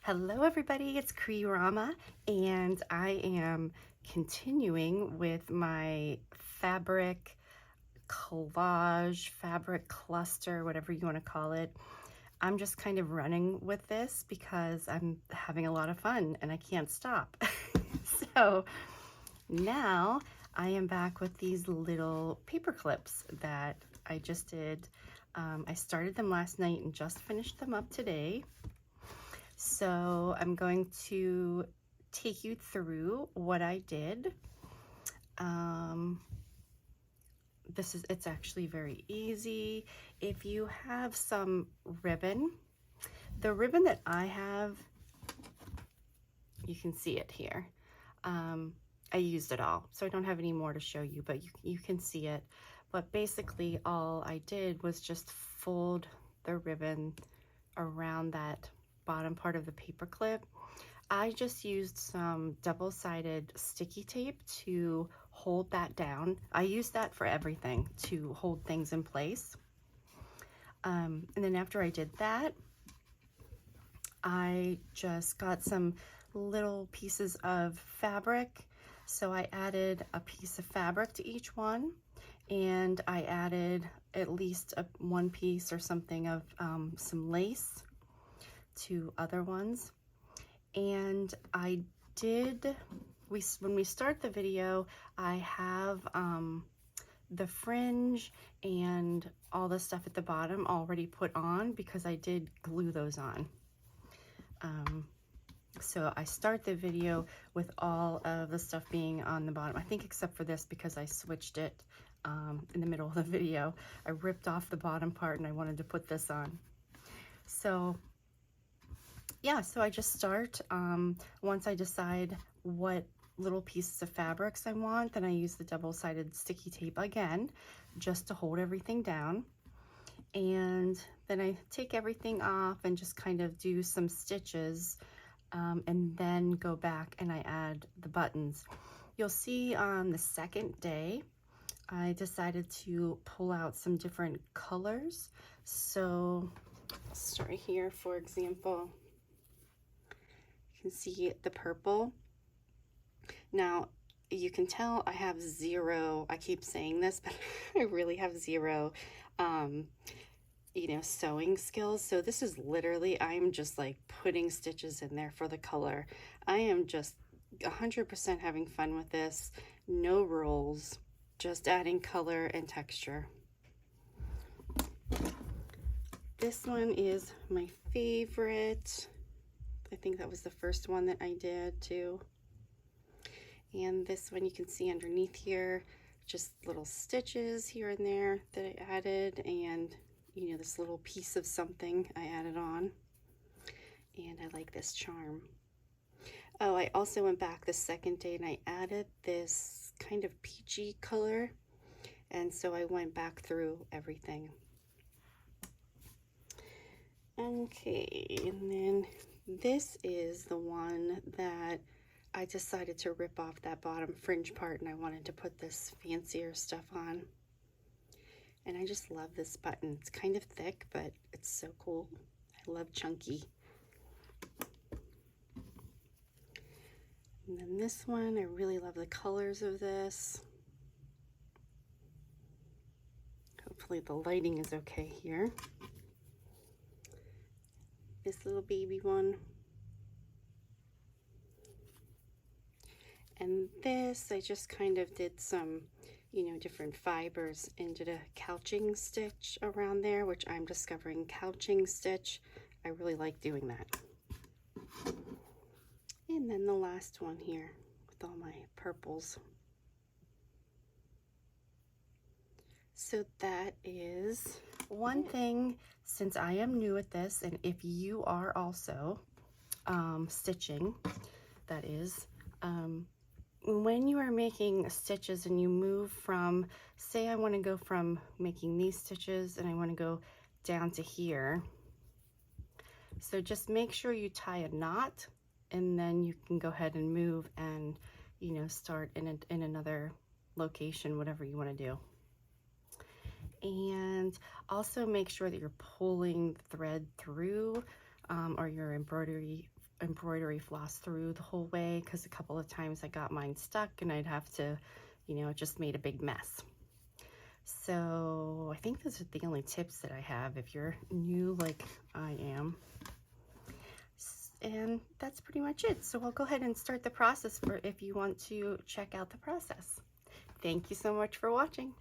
Hello everybody, it's Rama, and I am continuing with my fabric collage, fabric cluster, whatever you want to call it. I'm just kind of running with this because I'm having a lot of fun and I can't stop. So now I am back with these little paper clips that I just did. I started them last night and just finished them up today. So I'm going to take you through what I did. It's actually very easy. If you have some ribbon, the ribbon that I have, you can see it here. I used it all, so I don't have any more to show you, but you can see it. But basically all I did was just fold the ribbon around that bottom part of the paper clip. I just used some double-sided sticky tape to hold that down. I use that for everything, to hold things in place. And then after I did that, I just got some little pieces of fabric. So I added a piece of fabric to each one, and I added at least one piece or something of some lace to other ones. And I did, when we start the video, I have the fringe and all the stuff at the bottom already put on because I did glue those on. So I start the video with all of the stuff being on the bottom, I think except for this because I switched it in the middle of the video. I ripped off the bottom part and I wanted to put this on. So yeah, so I just start, once I decide what little pieces of fabrics I want, then I use the double-sided sticky tape again, just to hold everything down. And then I take everything off and just kind of do some stitches, and then go back and I add the buttons. You'll see on the second day, I decided to pull out some different colors. So I'll start here, for example. You can see the purple. Now you can tell I have zero, I keep saying this, but I really have zero sewing skills. So this is literally, I'm just like putting stitches in there for the color. I am just 100% having fun with this. No rules, just adding color and texture. This one is my favorite. I think that was the first one that I did too. And this one you can see underneath here, just little stitches here and there that I added, and this little piece of something I added on. And I like this charm. Oh, I also went back the second day and I added this kind of peachy color. And so I went back through everything. Okay, and then this is the one that I decided to rip off that bottom fringe part, and I wanted to put this fancier stuff on. And I just love this button. It's kind of thick, but it's so cool. I love chunky. And then this one, I really love the colors of this. Hopefully the lighting is okay here. This little baby one. And this, I just kind of did some, different fibers and did a couching stitch around there, which I'm discovering couching stitch. I really like doing that. And then the last one here with all my purples. So that is one thing, since I am new at this, and if you are also stitching, that is, when you are making stitches and you move from, say I want to go from making these stitches and I want to go down to here, so just make sure you tie a knot, and then you can go ahead and move and start in another location, whatever you want to do. And also make sure that you're pulling the thread through, or your embroidery embroidery floss through the whole way, because a couple of times I got mine stuck and I'd have to, you know, it just made a big mess. So I think those are the only tips that I have if you're new like I am. And that's pretty much it. So I'll go ahead and start the process for if you want to check out the process. Thank you so much for watching.